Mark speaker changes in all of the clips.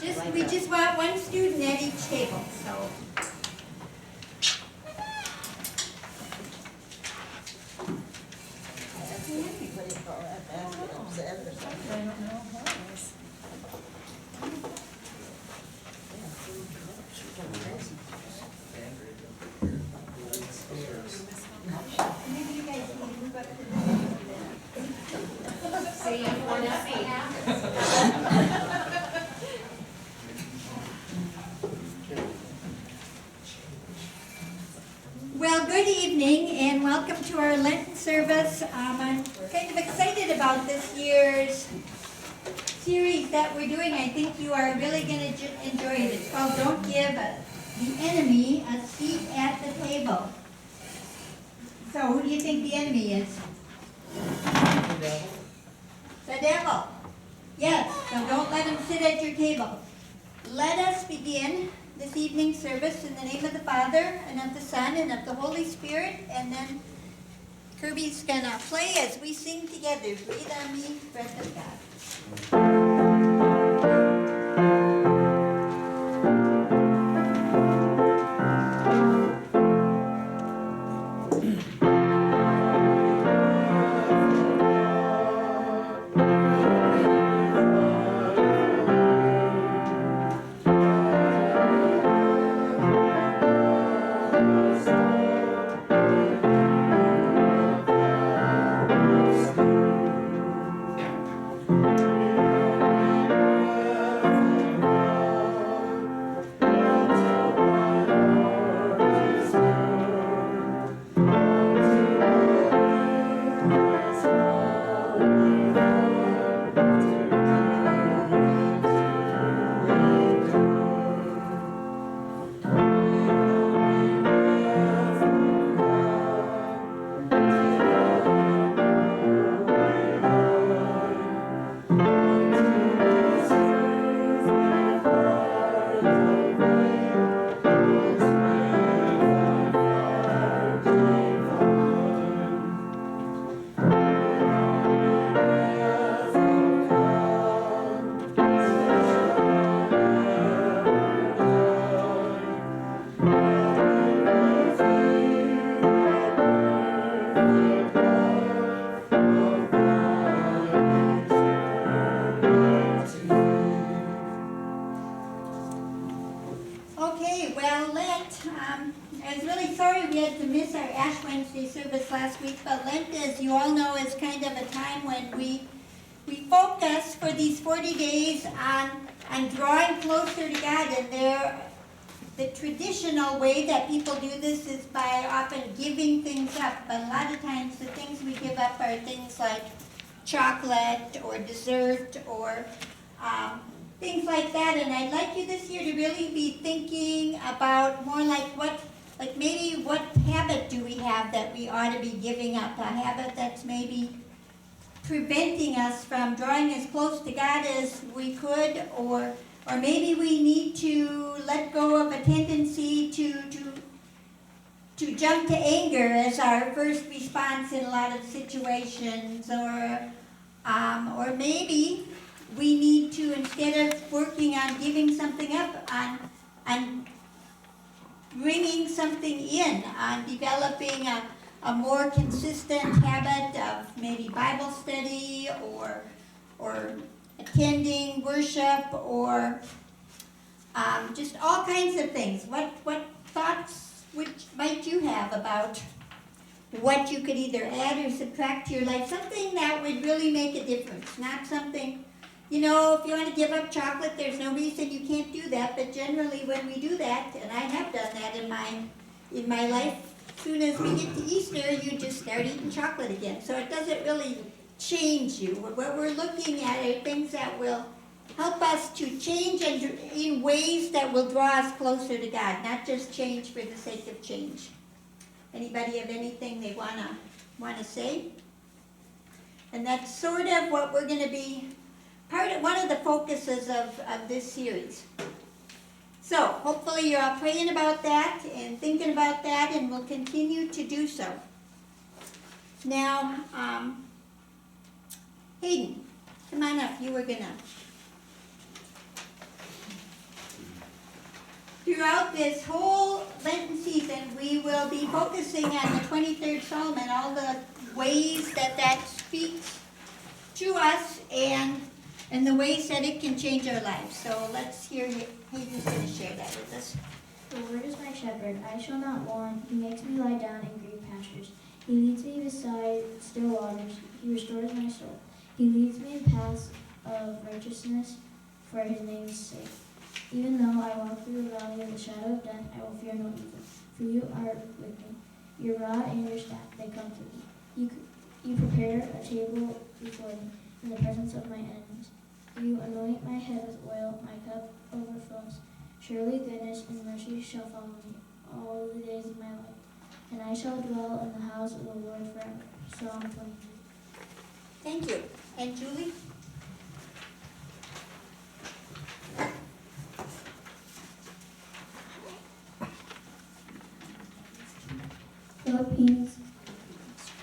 Speaker 1: We just want one student at each table, so.
Speaker 2: What do you call that, basket upset or something?
Speaker 3: I don't know what it is.
Speaker 1: Maybe you guys can move up to the table.
Speaker 4: See, I'm going to see.
Speaker 1: Well, good evening and welcome to our Lenten service. I'm kind of excited about this year's series that we're doing. I think you are really going to enjoy it. It's called Don't Give the Enemy a Seat at the Table. So who do you think the enemy is? The devil. Yes, so don't let him sit at your table. Let us begin this evening's service in the name of the Father, and of the Son, and of the Holy Spirit, and then Kirby's gonna play as we sing together. Breathe on me, breath of God. Okay, well, Lent, I was really sorry we had to miss our Ash Wednesday service last week, but Lent, as you all know, is kind of a time when we focus for these 40 days on drawing closer to God, and the traditional way that people do this is by often giving things up, but a lot of times the things we give up are things like chocolate or dessert or things like that. And I'd like you this year to really be thinking about more like maybe what habit do we have that we ought to be giving up, a habit that's maybe preventing us from drawing as close to God as we could, or maybe we need to let go of a tendency to jump to anger as our first response in a lot of situations, or maybe we need to, instead of working on giving something up, on bringing something in, on developing a more consistent habit of maybe Bible study or attending worship, or just all kinds of things. What thoughts might you have about what you could either add or subtract to your life? Something that would really make a difference, not something, if you want to give up chocolate, there's no reason you can't do that, but generally when we do that, and I have done that in my life, as soon as we get to Easter, you just start eating chocolate again. So it doesn't really change you. What we're looking at are things that will help us to change in ways that will draw us closer to God, not just change for the sake of change. Anybody have anything they wanna say? And that's sort of what we're going to be one of the focuses of this series. So hopefully you're all praying about that and thinking about that, and will continue to do so. Now, Hayden, come on up. You were gonna. throughout this whole Lenten season, we will be focusing on the 23rd Psalm and all the ways that that speaks to us and the ways that it can change our lives. So let's hear Hayden's going to share that with us.
Speaker 3: The Lord is my shepherd, I shall not want. He makes me lie down in green pastures. He leads me beside still waters. He restores my soul. He leads me in paths of righteousness for his name's sake. Even though I walk through the valley of the shadow of death, I will fear no evil. For you are with me. Your rod and your staff, they comfort me. You prepare a table before me in the presence of my enemies. You anoint my head with oil, my cup overflows. Surely goodness and mercy shall follow me all the days of my life, and I shall dwell in the house of the Lord forever. Psalm 23.
Speaker 1: Thank you. And Julie?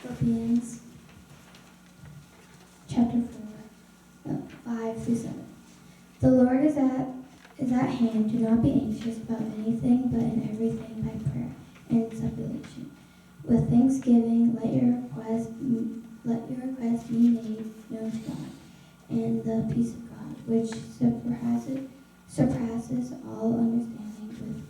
Speaker 4: Philippians chapter 4, 5 through 7. The Lord is at hand. Do not be anxious about anything, but in everything by prayer and supplication. With thanksgiving, let your requests be made known to God, and the peace of God, which surpasses all understanding,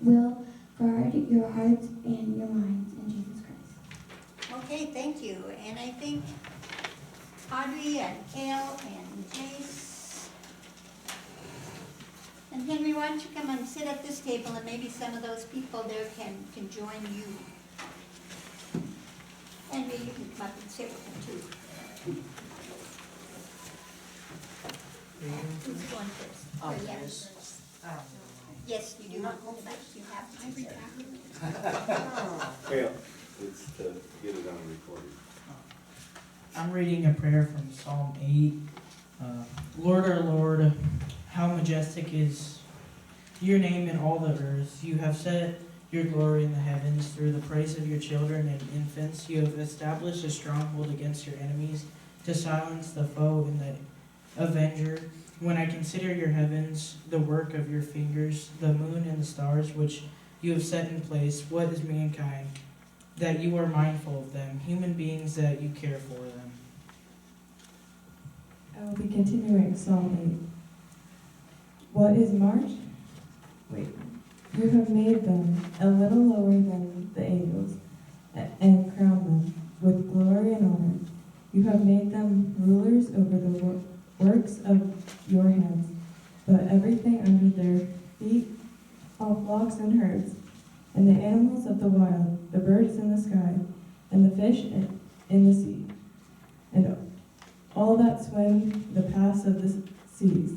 Speaker 4: will guard your hearts and your minds in Jesus Christ.
Speaker 1: Okay, thank you. And I think Audrey and Kale and Jace and Henry, why don't you come and sit at this table, and maybe some of those people there can join you. Henry, you can come up and sit with them too. Who's going first?
Speaker 2: Oh,
Speaker 1: Or
Speaker 2: yes.
Speaker 1: Yes, you do. You have
Speaker 5: Kale, it's to get it on recording.
Speaker 6: I'm reading a prayer from Psalm 8. Lord, our Lord, how majestic is your name in all the earth. You have set your glory in the heavens. Through the praise of your children and infants, you have established a stronghold against your enemies to silence the foe and the avenger. When I consider your heavens, the work of your fingers, the moon and the stars which you have set in place, what is mankind, that you are mindful of them, human beings that you care for them?
Speaker 7: I will be continuing Psalm 8. What is March? Wait. You have made them a little lower than the angels and crowned them with glory and honor. You have made them rulers over the works of your hands, but everything under their feet, all flocks and herds, and the animals of the wild, the birds in the sky, and the fish in the sea, and all that swim the paths of the seas.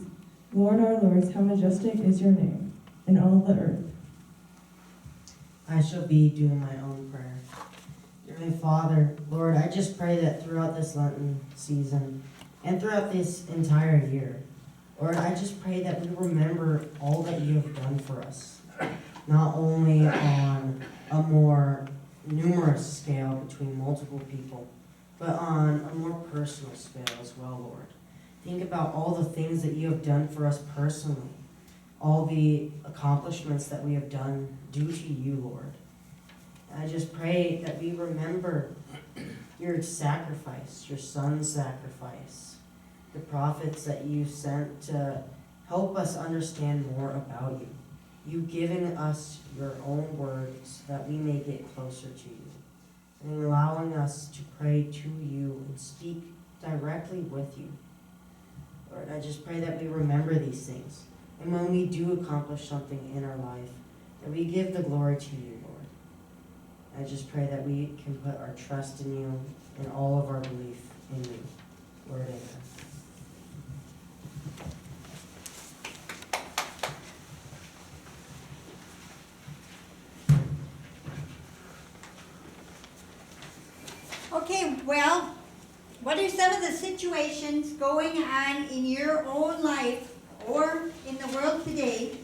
Speaker 7: Lord, our lords, how majestic is your name in all the earth.
Speaker 8: I shall be doing my own prayer. Dear Father, Lord, I just pray that throughout this Lenten season and throughout this entire year, Lord, I just pray that we remember all that you have done for us, not only on a more numerous scale between multiple people, but on a more personal scale as well, Lord. Think about all the things that you have done for us personally, all the accomplishments that we have done due to you, Lord. And I just pray that we remember your sacrifice, your son's sacrifice, the prophets that you sent to help us understand more about you. You giving us your own words that we may get closer to you, and allowing us to pray to you and speak directly with you. Lord, I just pray that we remember these things. And when we do accomplish something in our life, that we give the glory to you, Lord. I just pray that we can put our trust in you and all of our belief in you. Lord, amen.
Speaker 1: Okay, well, what are some of the situations going on in your own life or in the world today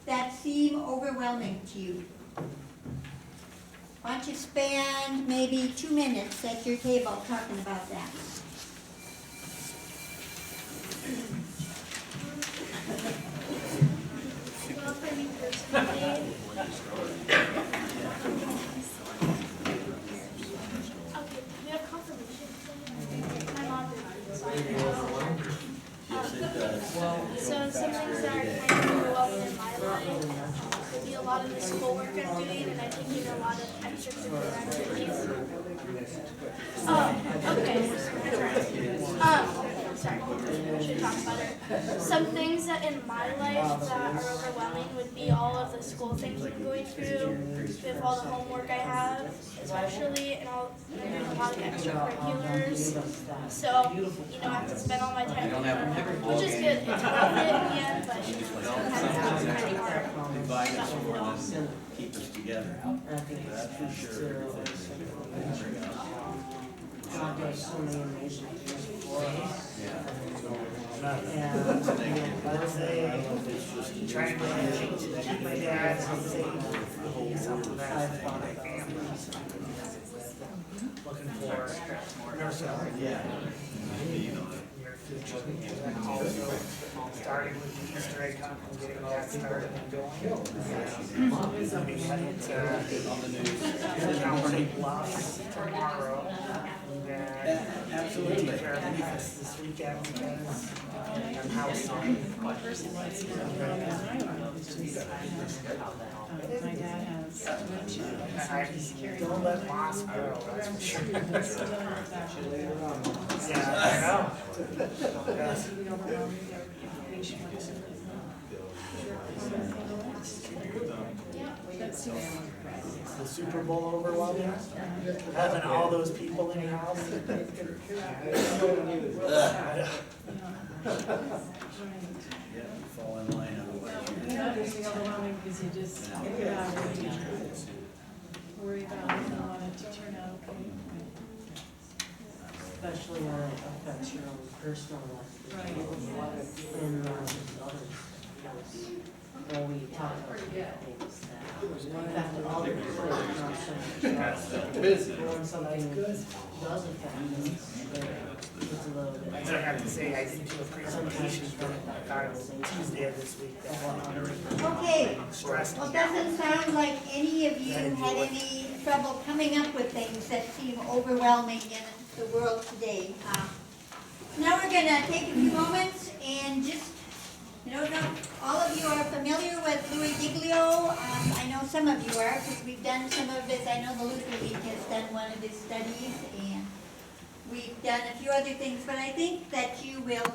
Speaker 1: that seem overwhelming to you? Why don't you spend maybe 2 minutes at your table talking about that?
Speaker 9: So some things that are kind of overwhelming in my life would be a lot of the schoolwork I'm doing, and I'm taking a lot of extracurricular activities. Okay. Sorry, I should talk about it. Some things that in my life that are overwhelming would be all of the school things I'm going through, with all the homework I have, especially, and a lot of extracurriculars. So, I have to spend all my time with them, which is good. It's worth it in the end, but sometimes it's kind of hard.
Speaker 5: Divide us more than keep us together. That's for sure.
Speaker 8: God does so many amazing things for us.
Speaker 10: And trying to keep my dad safe is something that I've thought of looking for nursery.
Speaker 5: Yeah.
Speaker 10: Near future. And then also starting with the Easter egg hunt and getting that started and going. So we headed to Mountain Bluffs tomorrow.
Speaker 5: Absolutely.
Speaker 10: Take care of the kids this weekend because I'm house
Speaker 7: My dad has dementia.
Speaker 10: don't let moss grow, that's for sure. Yeah, I know. The Super Bowl overwhelming, having all those people in your house.
Speaker 5: Fall in line otherwise.
Speaker 7: It's overwhelming because you just worry about it and want it to turn out okay.
Speaker 8: Especially when it affects your own personal life. And others. When we talk about things that affect other people, not so much us. When something does affect us, it's a little bit.
Speaker 10: I have to say, I did do a presentation from Tuesday of this week that one
Speaker 1: Okay,
Speaker 10: stressed
Speaker 1: well,
Speaker 10: me
Speaker 1: it
Speaker 10: out.
Speaker 1: doesn't sound like any of you had any trouble coming up with things that seem overwhelming in the world today. Now we're gonna take a few moments and just, all of you are familiar with Louis Giglio. I know some of you are, because we've done some of his, I know the Luther League has done one of his studies, and we've done a few other things, but I think that you will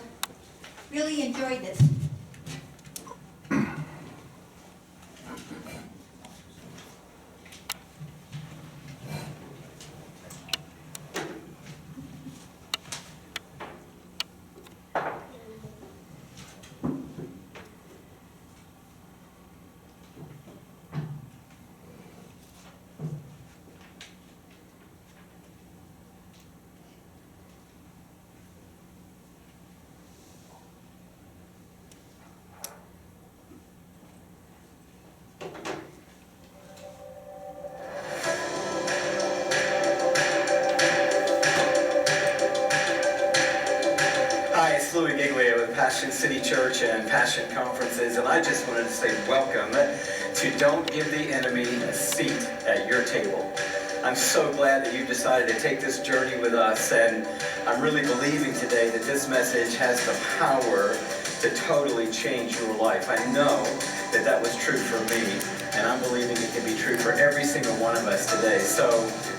Speaker 1: really enjoy this.
Speaker 11: Hi, it's Louis Giglio with Passion City Church and Passion Conferences, and I just wanted to say welcome to Don't Give the Enemy a Seat at Your Table. I'm so glad that you decided to take this journey with us, and I'm really believing today that this message has the power to totally change your life. I know that that was true for me, and I'm believing it can be true for every single one of us today. So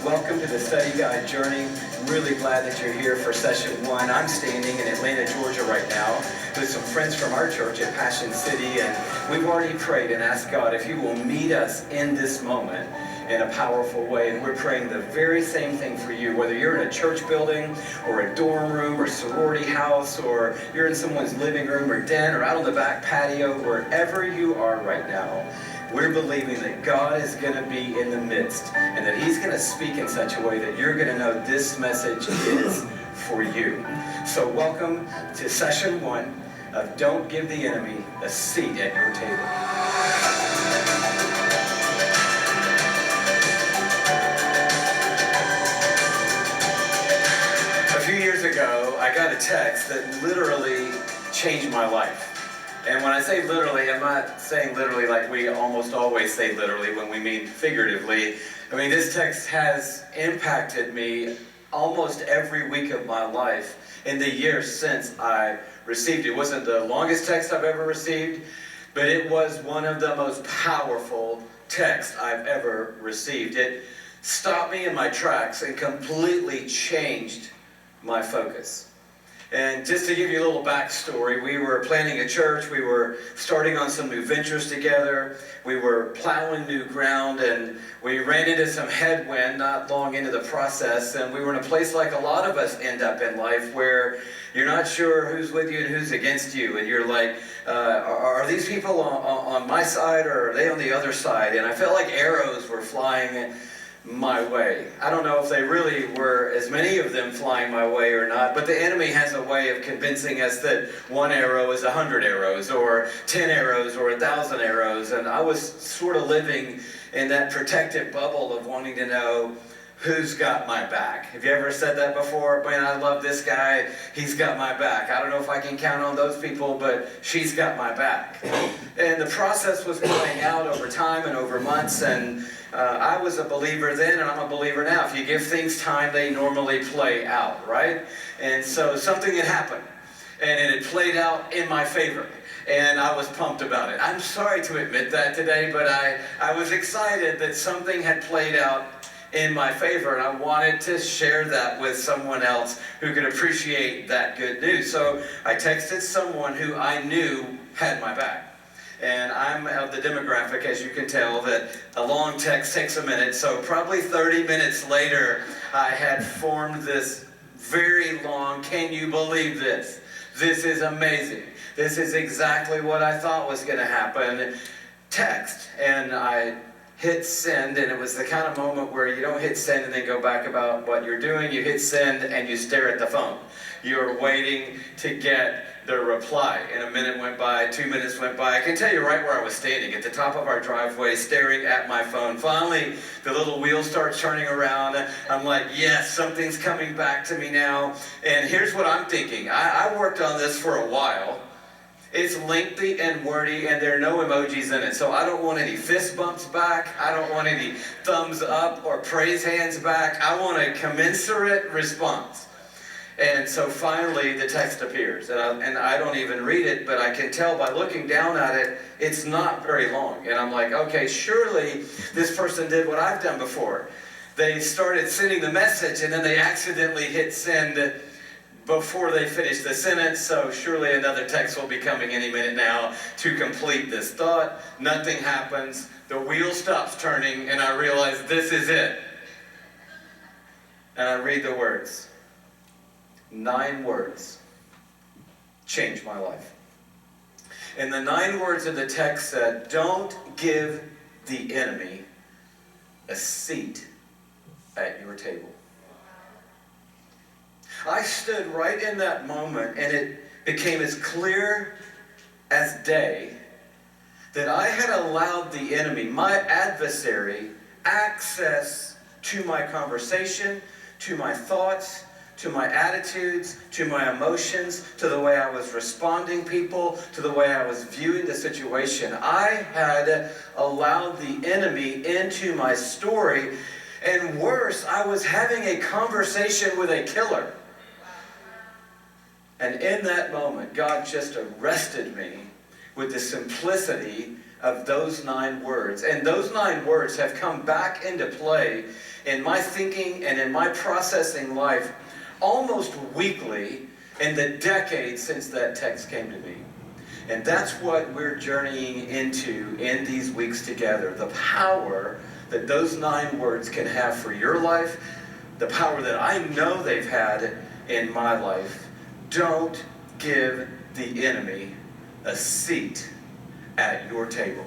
Speaker 11: welcome to the Study Guide Journey. Really glad that you're here for session 1. I'm standing in Atlanta, Georgia right now with some friends from our church at Passion City, and we've already prayed and asked God if He will meet us in this moment in a powerful way. And we're praying the very same thing for you, whether you're in a church building or a dorm room or sorority house, or you're in someone's living room or den or out on the back patio, wherever you are right now. We're believing that God is going to be in the midst and that He's going to speak in such a way that you're going to know this message is for you. So welcome to session 1 of Don't Give the Enemy a Seat at Your Table. A few years ago, I got a text that literally changed my life. And when I say literally, I'm not saying literally like we almost always say literally when we mean figuratively. I mean, this text has impacted me almost every week of my life in the years since I received. It wasn't the longest text I've ever received, but it was one of the most powerful texts I've ever received. It stopped me in my tracks and completely changed my focus. And just to give you a little backstory, we were planning a church, we were starting on some new ventures together, we were plowing new ground, and we ran into some headwind not long into the process, and we were in a place like a lot of us end up in life where you're not sure who's with you and who's against you, and you're like, are these people on my side or are they on the other side? And I felt like arrows were flying my way. I don't know if they really were as many of them flying my way or not, but the enemy has a way of convincing us that one arrow is 100 arrows or 10 arrows or 1,000 arrows, and I was sort of living in that protective bubble of wanting to know who's got my back. Have you ever said that before? Man, I love this guy, he's got my back. I don't know if I can count on those people, but she's got my back. And the process was playing out over time and over months, and I was a believer then, and I'm a believer now. If you give things time, they normally play out, right? And so something had happened, and it had played out in my favor, and I was pumped about it. I'm sorry to admit that today, but I was excited that something had played out in my favor, and I wanted to share that with someone else who could appreciate that good news. So I texted someone who I knew had my back. And I'm of the demographic, as you can tell, that a long text takes a minute. So probably 30 minutes later, I had formed this very long, can you believe this? This is amazing. This is exactly what I thought was going to happen. Text. And I hit send, and it was the kind of moment where you don't hit send and then go back about what you're doing. You hit send and you stare at the phone. You're waiting to get the reply. And a minute went by, 2 minutes went by. I can tell you right where I was standing, at the top of our driveway, staring at my phone. Finally, the little wheels start turning around. I'm like, yes, something's coming back to me now. And here's what I'm thinking. I worked on this for a while. It's lengthy and wordy, and there are no emojis in it. So I don't want any fist bumps back. I don't want any thumbs up or praise hands back. I want a commensurate response. And so finally the text appears, and I don't even read it, but I can tell by looking down at it, it's not very long. And I'm like, okay, surely this person did what I've done before. They started sending the message, and then they accidentally hit send before they finished the sentence, so surely another text will be coming any minute now to complete this thought. Nothing happens, the wheel stops turning, and I realize this is it. And I read the words. 9 words changed my life. And the 9 words of the text said, don't give the enemy a seat at your table. I stood right in that moment, and it became as clear as day that I had allowed the enemy, my adversary, access to my conversation, to my thoughts, to my attitudes, to my emotions, to the way I was responding people, to the way I was viewing the situation. I had allowed the enemy into my story, and worse, I was having a conversation with a killer. And in that moment, God just arrested me with the simplicity of those 9 words. And those 9 words have come back into play in my thinking and in my processing life almost weekly in the decades since that text came to me. And that's what we're journeying into in these weeks together. The power that those 9 words can have for your life, the power that I know they've had in my life. Don't give the enemy a seat at your table.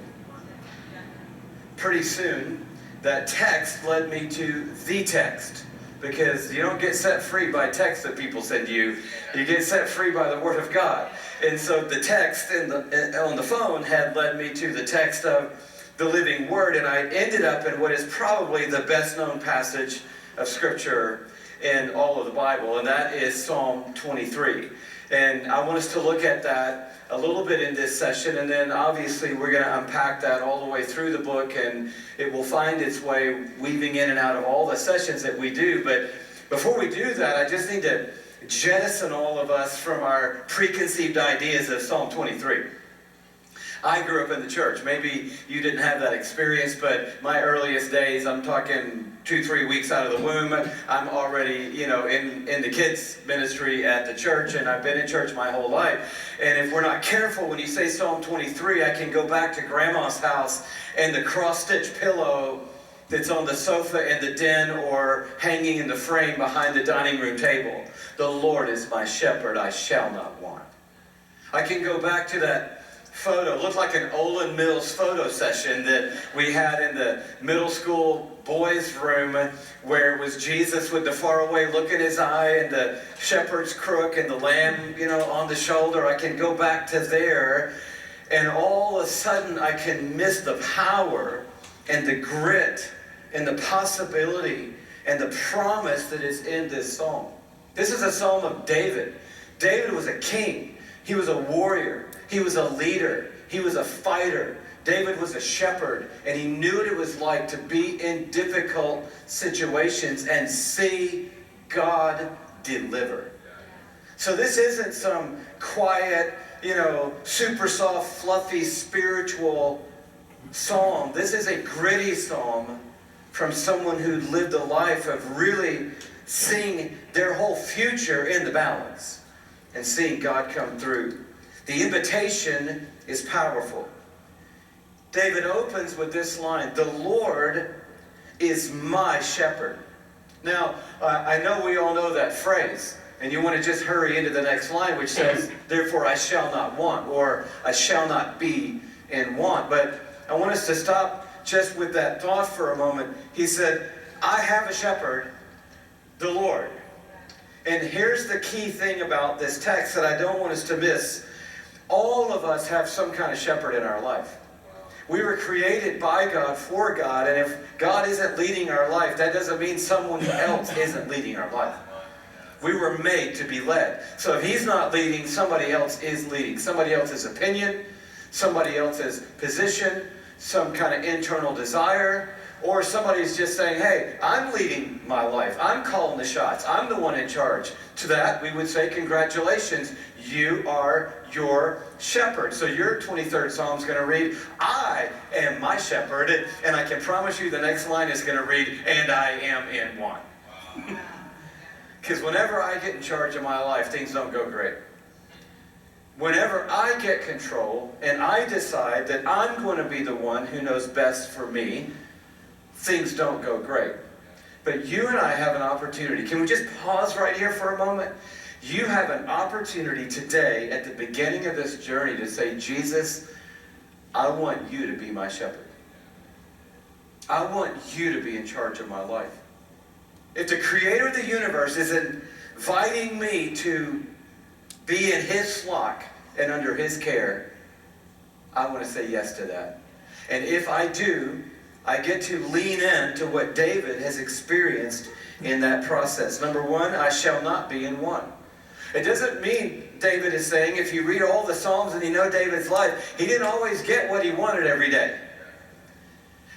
Speaker 11: Pretty soon, that text led me to the text. Because you don't get set free by text that people send you. You get set free by the Word of God. And so the text on the phone had led me to the text of the living Word. And I ended up in what is probably the best known passage of Scripture in all of the Bible. And that is Psalm 23. And I want us to look at that a little bit in this session, and then obviously we're going to unpack that all the way through the book, and it will find its way weaving in and out of all the sessions that we do. But before we do that, I just need to jettison all of us from our preconceived ideas of Psalm 23. I grew up in the church. Maybe you didn't have that experience, but my earliest days, I'm talking 2-3 weeks out of the womb, I'm already, in the kids ministry at the church, and I've been in church my whole life. And if we're not careful, when you say Psalm 23, I can go back to Grandma's house and the cross-stitch pillow that's on the sofa in the den or hanging in the frame behind the dining room table. The Lord is my shepherd, I shall not want. I can go back to that photo. It looked like an Olin Mills photo session that we had in the middle school boys' room, where it was Jesus with the faraway look in his eye and the shepherd's crook and the lamb, on the shoulder. I can go back to there, and all of a sudden I can miss the power and the grit and the possibility and the promise that is in this psalm. This is a psalm of David. David was a king. He was a warrior. He was a leader. He was a fighter. David was a shepherd, and he knew what it was like to be in difficult situations and see God deliver. So this isn't some quiet, super soft, fluffy, spiritual psalm. This is a gritty psalm from someone who lived a life of really seeing their whole future in the balance and seeing God come through. The invitation is powerful. David opens with this line, "The Lord is my shepherd." Now, I know we all know that phrase, and you want to just hurry into the next line, which says, "Therefore I shall not want," or "I shall not be in want." But I want us to stop just with that thought for a moment. He said, "I have a shepherd, the Lord." And here's the key thing about this text that I don't want us to miss. All of us have some kind of shepherd in our life. We were created by God, for God, and if God isn't leading our life, that doesn't mean someone else isn't leading our life. We were made to be led. So if He's not leading, somebody else is leading. Somebody else's opinion, somebody else's position, some kind of internal desire, or somebody's just saying, "Hey, I'm leading my life. I'm calling the shots. I'm the one in charge." To that, we would say, congratulations, you are your shepherd. So your 23rd Psalm is going to read, "I am my shepherd," and I can promise you the next line is going to read, "And I am in want." Because whenever I get in charge of my life, things don't go great. Whenever I get control and I decide that I'm going to be the one who knows best for me, things don't go great. But you and I have an opportunity. Can we just pause right here for a moment? You have an opportunity today at the beginning of this journey to say, "Jesus, I want you to be my shepherd. I want you to be in charge of my life." If the creator of the universe is inviting me to be in His flock and under His care, I want to say yes to that. And if I do, I get to lean in to what David has experienced in that process. Number one, I shall not be in want. It doesn't mean, David is saying, if you read all the Psalms and you know David's life, he didn't always get what he wanted every day.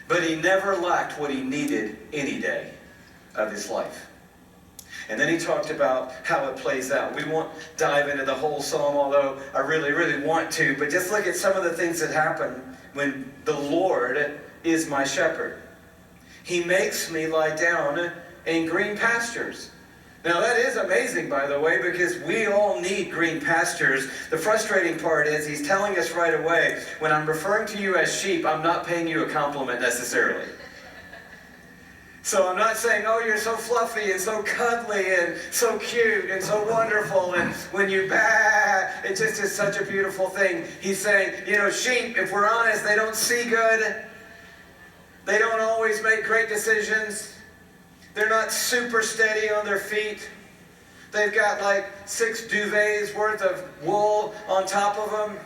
Speaker 11: But he never lacked what he needed any day of his life. And then he talked about how it plays out. We won't dive into the whole psalm, although I really, really want to. But just look at some of the things that happen when the Lord is my shepherd. He makes me lie down in green pastures. Now that is amazing, by the way, because we all need green pastures. The frustrating part is he's telling us right away, when I'm referring to you as sheep, I'm not paying you a compliment necessarily. So I'm not saying, "Oh, you're so fluffy and so cuddly and so cute and so wonderful, and when you it just is such a beautiful thing." He's saying, sheep, if we're honest, they don't see good. They don't always make great decisions. They're not super steady on their feet. They've got like 6 duvets worth of wool on top of them.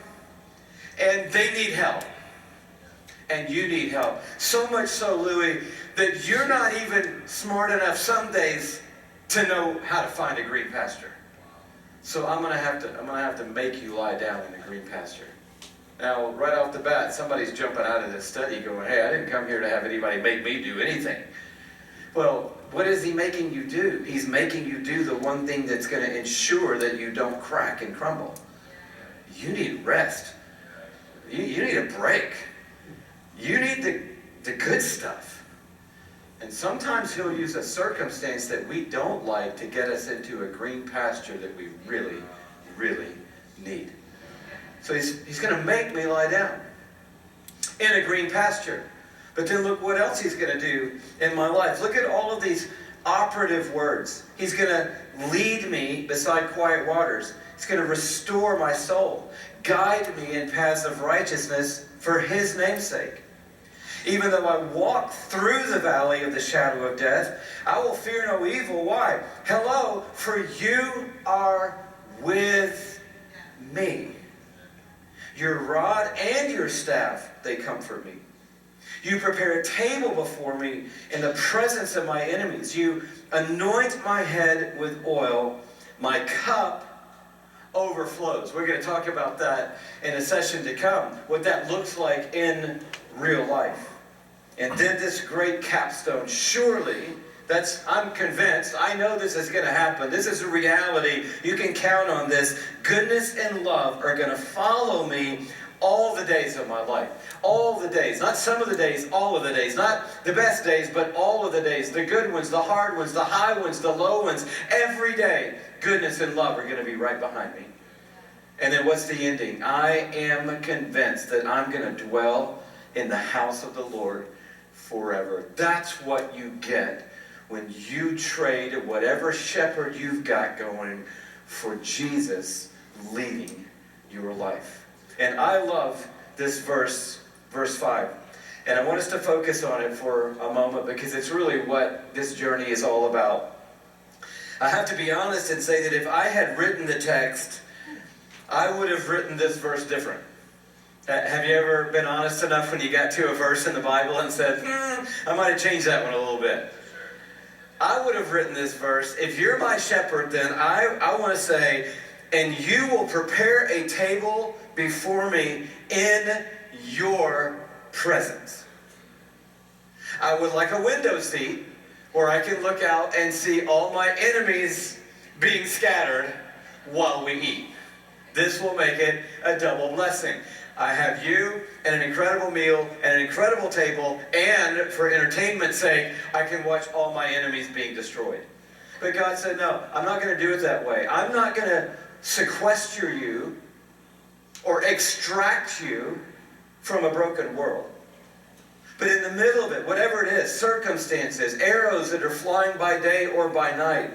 Speaker 11: And they need help. And you need help. So much so, Louis, that you're not even smart enough some days to know how to find a green pasture. So I'm gonna have to make you lie down in a green pasture. Now, right off the bat, somebody's jumping out of this study going, "Hey, I didn't come here to have anybody make me do anything." Well, what is he making you do? He's making you do the one thing that's going to ensure that you don't crack and crumble. You need rest. You need a break. You need the good stuff. And sometimes he'll use a circumstance that we don't like to get us into a green pasture that we really, really need. So he's going to make me lie down in a green pasture. But then look what else he's going to do in my life. Look at all of these operative words. He's going to lead me beside quiet waters. He's going to restore my soul, guide me in paths of righteousness for his name's sake. Even though I walk through the valley of the shadow of death, I will fear no evil. Why? Hello, for you are with me. Your rod and your staff, they comfort me. You prepare a table before me in the presence of my enemies. You anoint my head with oil. My cup overflows. We're going to talk about that in a session to come, what that looks like in real life. And then this great capstone, surely, I'm convinced, I know this is going to happen. This is a reality. You can count on this. Goodness and love are going to follow me all the days of my life. All the days. Not some of the days, all of the days. Not the best days, but all of the days. The good ones, the hard ones, the high ones, the low ones. Every day, goodness and love are going to be right behind me. And then what's the ending? I am convinced that I'm going to dwell in the house of the Lord forever. That's what you get when you trade whatever shepherd you've got going for Jesus leading your life. And I love this verse 5. And I want us to focus on it for a moment because it's really what this journey is all about. I have to be honest and say that if I had written the text, I would have written this verse different. Have you ever been honest enough when you got to a verse in the Bible and said, I might have changed that one a little bit? I would have written this verse, if you're my shepherd, then I want to say, and you will prepare a table before me in your presence. I would like a window seat where I can look out and see all my enemies being scattered while we eat. This will make it a double blessing. I have you and an incredible meal and an incredible table, and for entertainment's sake, I can watch all my enemies being destroyed. But God said, no, I'm not going to do it that way. I'm not going to sequester you or extract you from a broken world. But in the middle of it, whatever it is, circumstances, arrows that are flying by day or by night,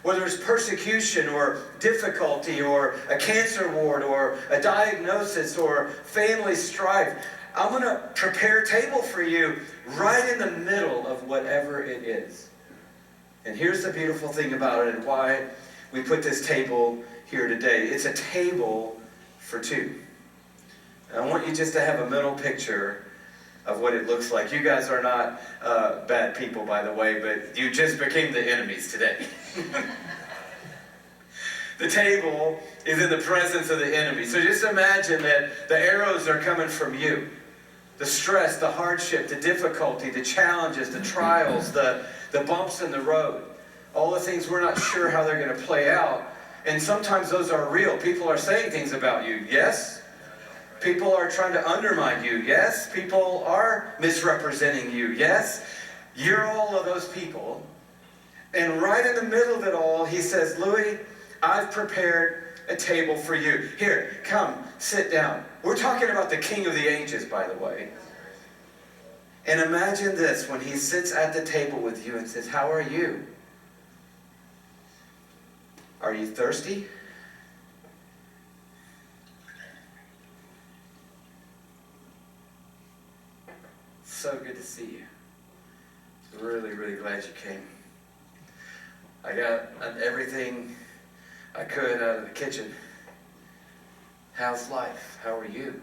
Speaker 11: whether it's persecution or difficulty or a cancer ward or a diagnosis or family strife, I'm going to prepare a table for you right in the middle of whatever it is. And here's the beautiful thing about it and why we put this table here today. It's a table for two. And I want you just to have a mental picture of what it looks like. You guys are not bad people, by the way, but you just became the enemies today. The table is in the presence of the enemy. So just imagine that the arrows are coming from you. The stress, the hardship, the difficulty, the challenges, the trials, the bumps in the road. All the things we're not sure how they're going to play out. And sometimes those are real. People are saying things about you. Yes? People are trying to undermine you. Yes? People are misrepresenting you. Yes? You're all of those people. And right in the middle of it all, he says, Louis, I've prepared a table for you. Here, come, sit down. We're talking about the King of the Ages, by the way. And imagine this, when he sits at the table with you and says, how are you? Are you thirsty? So good to see you. Really, really glad you came. I got everything I could out of the kitchen. How's life? How are you?